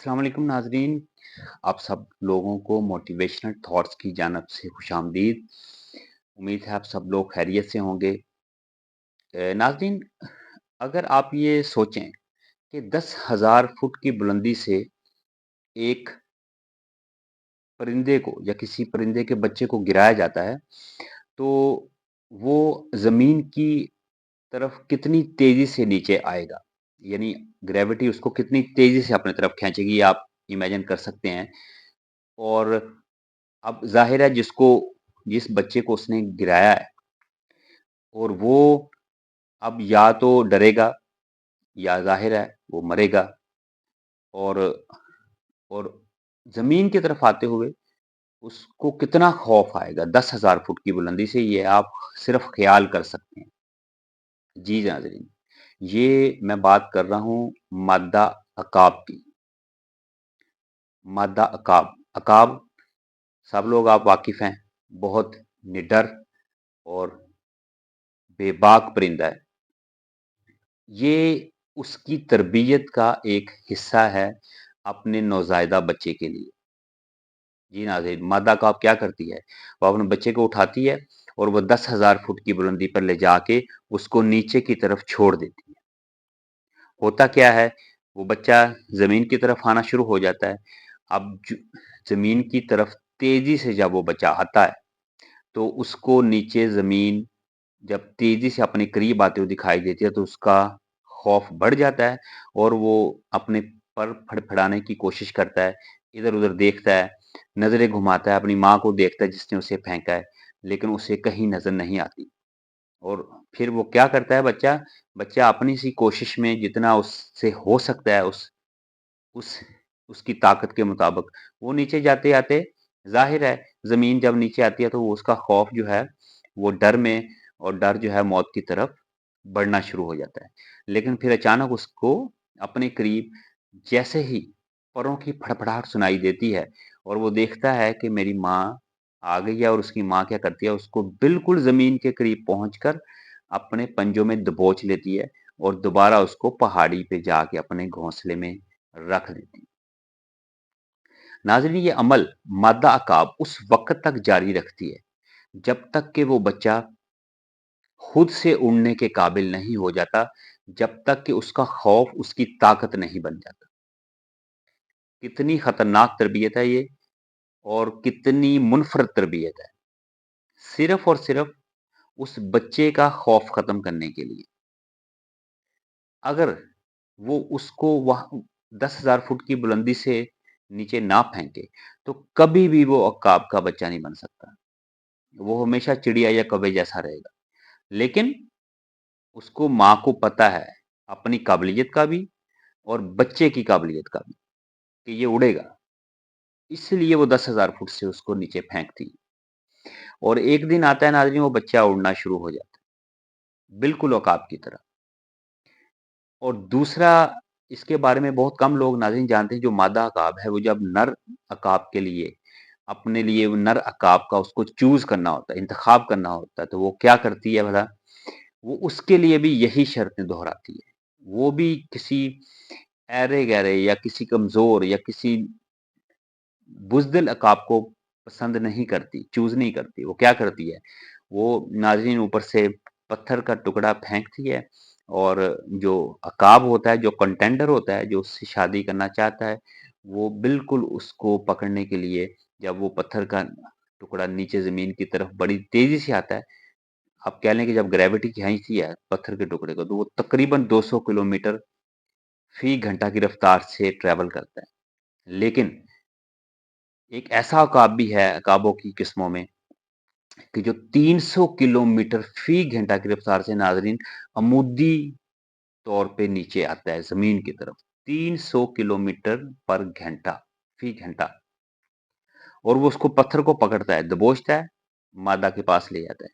अस्सलाम वालेकुम नाज़रीन, आप सब लोगों को मोटिवेशनल थॉट्स की जानब से खुशामदीद। उम्मीद है आप सब लोग खैरियत से होंगे। नाज़रीन, अगर आप ये सोचें कि 10,000 फुट की बुलंदी से एक परिंदे को या किसी परिंदे के बच्चे को गिराया जाता है, तो वो ज़मीन की तरफ कितनी तेज़ी से नीचे आएगा। यानी ग्रेविटी उसको कितनी तेज़ी से अपनी तरफ खींचेगी, आप इमेजिन कर सकते हैं। और अब ज़ाहिर है जिस बच्चे को उसने गिराया है और वो अब या तो डरेगा या ज़ाहिर है वो मरेगा। और और ज़मीन की तरफ आते हुए उसको कितना खौफ आएगा 10,000 फुट की बुलंदी से, ये आप सिर्फ ख्याल कर सकते हैं। जी नाज़रीन, ये मैं बात कर रहा हूँ मादा अकाब की। मादा अकाब, अकाब सब लोग आप वाकिफ हैं, बहुत निडर और बेबाक परिंदा है। ये उसकी तरबियत का एक हिस्सा है अपने नौज़ायदा बच्चे के लिए। जी नाज़रीन, मादा कौवा क्या करती है? वो अपने बच्चे को उठाती है और वो 10,000 फुट की बुलंदी पर ले जाके उसको नीचे की तरफ छोड़ देती है। होता क्या है, वो बच्चा ज़मीन की तरफ आना शुरू हो जाता है। अब ज़मीन की तरफ तेज़ी से जब वो बच्चा आता है, तो उसको नीचे ज़मीन जब तेज़ी से अपने करीब आते हुए दिखाई देती है, तो उसका खौफ बढ़ जाता है और वो अपने पर फड़फड़ाने की कोशिश करता है, इधर-उधर देखता है, नज़रें घुमाता है, अपनी माँ को देखता है जिसने उसे फेंका है, लेकिन उसे कहीं नज़र नहीं आती। और फिर वो क्या करता है बच्चा, बच्चा अपनी सी कोशिश में जितना उससे हो सकता है उस उसकी ताकत के मुताबिक वो नीचे जाते-जाते, ज़ाहिर है ज़मीन जब नीचे आती है तो वो उसका खौफ जो है वो डर में, और डर जो है मौत की तरफ बढ़ना शुरू हो जाता है। लेकिन फिर अचानक उसको अपने करीब जैसे ही परों की फड़फड़ाहट सुनाई देती है और वो देखता है कि मेरी माँ आ गई है, और उसकी माँ क्या करती है, उसको बिल्कुल ज़मीन के करीब पहुँचकर अपने पंजों में दबोच लेती है और दोबारा उसको पहाड़ी पे जाके अपने घोंसले में रख देती है। नाज़रीन, ये अमल मादा अकाब उस वक़्त तक जारी रखती है जब तक कि वो बच्चा खुद से उड़ने के काबिल नहीं हो जाता, जब तक कि उसका खौफ उसकी ताकत नहीं बन जाता। कितनी खतरनाक तरबियत है ये, और कितनी मुनफरद तरबियत है, सिर्फ और सिर्फ उस बच्चे का खौफ खत्म करने के लिए। अगर वो उसको वहां 10,000 फुट की बुलंदी से नीचे ना फेंके, तो कभी भी वो अकाब का बच्चा नहीं बन सकता। वो हमेशा चिड़िया या कौवे जैसा रहेगा। लेकिन उसको माँ को पता है अपनी काबिलियत का भी और बच्चे की काबिलियत का भी, कि ये उड़ेगा, इसलिए वो 10,000 फुट से उसको नीचे फेंकती है। और एक दिन आता है नाज़रीन, वो बच्चा उड़ना शुरू हो जाता है, बिल्कुल औकाब की तरह। और दूसरा, इसके बारे में बहुत कम लोग नाज़रीन जानते हैं, जो मादा अकाब है, वो जब नर अकाब के लिए अपने लिए वो नर अकाब का उसको चूज़ करना होता है, इंतखाब करना होता है, तो वो क्या करती है भला? वो उसके लिए भी यही शर्तें दोहराती है। वो भी किसी ऐरे-गैरे या किसी कमज़ोर या किसी बुज़दिल अकाब को पसंद नहीं करती, चूज़ नहीं करती। वो क्या करती है, वो नाज़रीन ऊपर से पत्थर का टुकड़ा फेंकती है, और जो अकाब होता है, जो कंटेंडर होता है, जो उससे शादी करना चाहता है, वो बिल्कुल उसको पकड़ने के लिए जब वो पत्थर का टुकड़ा नीचे ज़मीन की तरफ बड़ी तेज़ी से आता है, आप कह लें कि जब ग्रेविटी खींचती है पत्थर के टुकड़े को, तो वो तकरीबन 200 किलोमीटर फ़ी घंटा की रफ़्तार से ट्रैवल करता है। लेकिन एक ऐसा अकाब भी है अकाबों की किस्मों में, कि जो 300 किलोमीटर फ़ी घंटा की रफ़्तार से नाज़रीन अमूदी तौर पे नीचे आता है ज़मीन की तरफ। 300 किलोमीटर पर घंटा, फ़ी घंटा। और वो उसको पत्थर को पकड़ता है, दबोचता है, मादा के पास ले जाता है।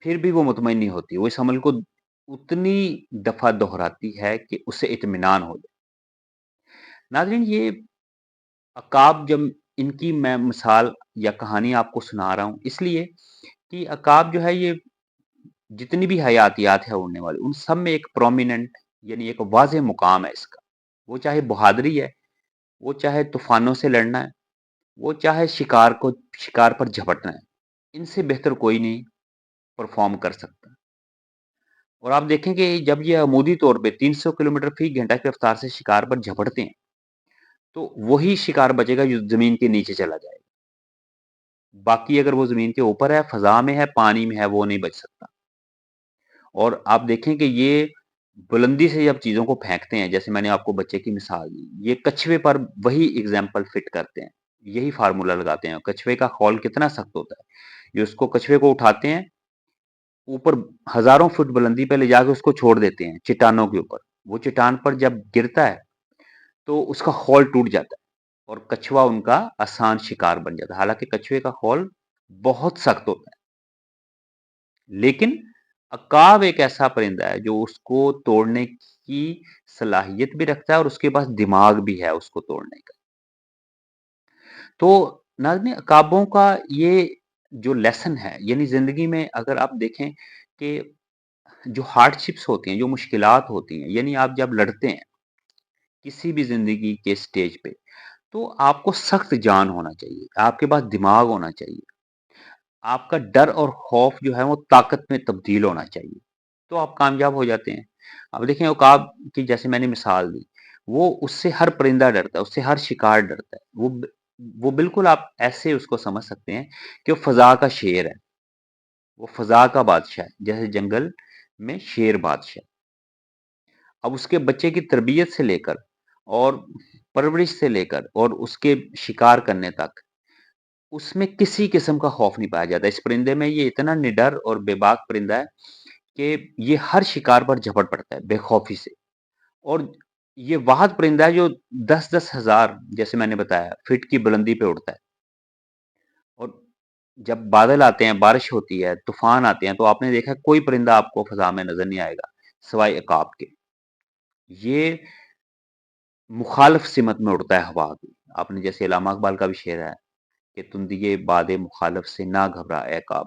फिर भी वो मुतमईन नहीं होती। वो इस अमल को उतनी दफ़ा दोहराती है कि उसे इत्मीनान हो जाए। नाज़रीन, ये अकाब, जब इनकी मैं मिसाल या कहानी आपको सुना रहा हूँ, इसलिए कि अकाब जो है, ये जितनी भी हयातियात है उड़ने वाली, उन सब में एक प्रोमिनेंट यानी एक वाज़ेह मुकाम है इसका। وہ چاہے بہادری ہے، وہ چاہے طوفانوں سے لڑنا ہے، وہ چاہے شکار پر جھپٹنا ہے، ان سے بہتر کوئی نہیں پرفارم کر سکتا۔ اور آپ دیکھیں کہ جب یہ عمودی طور پہ 300 کلومیٹر فی گھنٹہ کی رفتار سے شکار پر جھپٹتے ہیں تو وہی شکار بچے گا جو زمین کے نیچے چلا جائے گا، باقی اگر وہ زمین کے اوپر ہے، فضا میں ہے، پانی میں ہے، وہ نہیں بچ سکتا۔ اور آپ دیکھیں کہ یہ بلندی سے جب چیزوں کو پھینکتے ہیں، جیسے میں نے آپ کو بچے کی مثال دی، یہ کچھوے پر وہی ایگزامپل فٹ کرتے ہیں، یہی فارمولا لگاتے ہیں۔ کچھوے کا خول کتنا سخت ہوتا ہے، یہ اس کو کچھوے کو اٹھاتے ہیں، اوپر ہزاروں فٹ بلندی پہ لے جا کے اس کو چھوڑ دیتے ہیں چٹانوں کے اوپر، وہ چٹان پر جب گرتا ہے تو اس کا خول ٹوٹ جاتا ہے اور کچھوا ان کا آسان شکار بن جاتا ہے، حالانکہ کچھوے کا خول بہت سخت ہوتا ہے۔ لیکن عقاب ایک ایسا پرندہ ہے جو اس کو توڑنے کی صلاحیت بھی رکھتا ہے اور اس کے پاس دماغ بھی ہے اس کو توڑنے کا۔ تو ناظرین، عقابوں کا یہ جو لیسن ہے، یعنی زندگی میں اگر آپ دیکھیں کہ جو ہارڈ شپس ہوتی ہیں، جو مشکلات ہوتی ہیں، یعنی آپ جب لڑتے ہیں کسی بھی زندگی کے سٹیج پہ، تو آپ کو سخت جان ہونا چاہیے، آپ کے پاس دماغ ہونا چاہیے، آپ کا ڈر اور خوف جو ہے وہ طاقت میں تبدیل ہونا چاہیے، تو آپ کامیاب ہو جاتے ہیں۔ اب دیکھیں عقاب کی جیسے میں نے مثال دی، وہ اس سے ہر پرندہ ڈرتا ہے، اس سے ہر شکار ڈرتا ہے، وہ بالکل آپ ایسے اس کو سمجھ سکتے ہیں کہ وہ فضا کا شیر ہے، وہ فضا کا بادشاہ ہے، جیسے جنگل میں شیر بادشاہ۔ اب اس کے بچے کی تربیت سے لے کر اور پرورش سے لے کر اور اس کے شکار کرنے تک، اس میں کسی قسم کا خوف نہیں پایا جاتا۔ اس پرندے میں یہ اتنا نڈر اور بے باک پرندہ ہے کہ یہ ہر شکار پر جھپٹ پڑتا ہے بے خوفی سے، اور یہ واحد پرندہ ہے جو 10,000 جیسے میں نے بتایا فٹ کی بلندی پہ اڑتا ہے۔ اور جب بادل آتے ہیں، بارش ہوتی ہے، طوفان آتے ہیں، تو آپ نے دیکھا کوئی پرندہ آپ کو فضا میں نظر نہیں آئے گا سوائے عقاب کے۔ یہ مخالف سمت میں اڑتا ہے ہوا کی۔ آپ نے جیسے علامہ اقبال کا بھی شعر ہے کہ تندیے باد مخالف سے نہ گھبرا اے عقاب،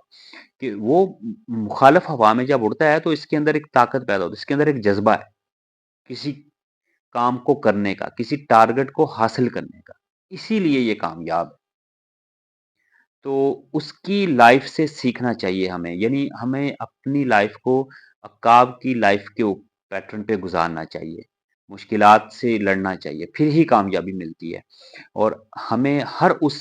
کہ وہ مخالف ہوا میں جب اڑتا ہے تو اس کے اندر ایک طاقت پیدا ہوتی ہے، اس کے اندر ایک جذبہ ہے کسی کام کو کرنے کا، کسی ٹارگٹ کو حاصل کرنے کا، اسی لیے یہ کامیاب ہے۔ تو اس کی لائف سے سیکھنا چاہیے ہمیں، یعنی ہمیں اپنی لائف کو عقاب کی لائف کے پیٹرن پہ گزارنا چاہیے، مشکلات سے لڑنا چاہیے، پھر ہی کامیابی ملتی ہے۔ اور ہمیں ہر اس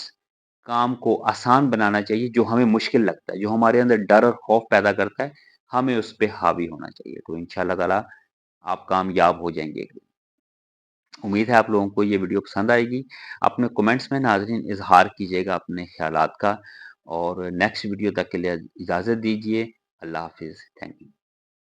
کام کو آسان بنانا چاہیے جو ہمیں مشکل لگتا ہے، جو ہمارے اندر ڈر اور خوف پیدا کرتا ہے، ہمیں اس پہ حاوی ہونا چاہیے۔ تو انشاءاللہ تعالی آپ کامیاب ہو جائیں گے ایک دن۔ امید ہے آپ لوگوں کو یہ ویڈیو پسند آئے گی۔ اپنے کومنٹس میں ناظرین اظہار کیجیے گا اپنے خیالات کا، اور نیکسٹ ویڈیو تک کے لیے اجازت دیجیے۔ اللہ حافظ، تھینک یو۔